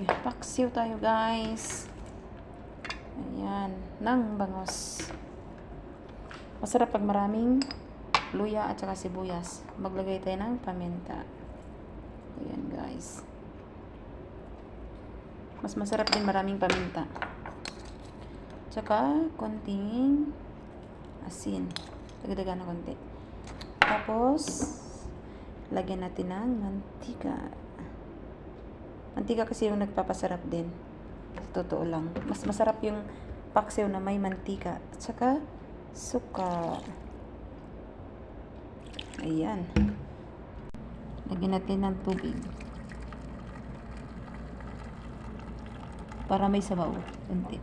paksiw tayo guys. Ayan, ng bangos. Masarap pag maraming luya at saka sibuyas. Maglagay tayo ng paminta. Ayan guys. Mas masarap din maraming paminta. Tsaka konting asin. Dagdagan na konti. Tapos lagyan natin ng mantika. Mantika kasi yung nagpapasarap din. Sa totoo lang. Mas masarap yung paksiw na may mantika. At saka suka. Ayan. Lagyan natin ng tubig. Para may sabaw. Kunti.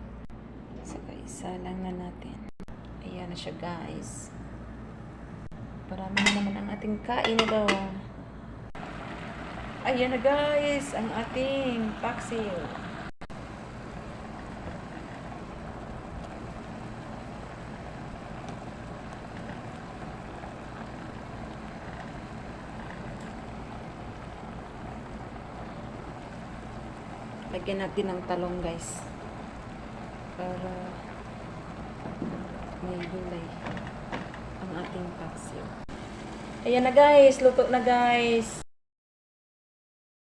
Saka isa lang na natin. Ayan na siya guys. Parami na naman ang ating kain ito. Ayan na guys. Ang ating paksiw. Lagyan natin ng talong guys. Para may gulay ang ating paksiw. Ayan na guys. Luto na guys.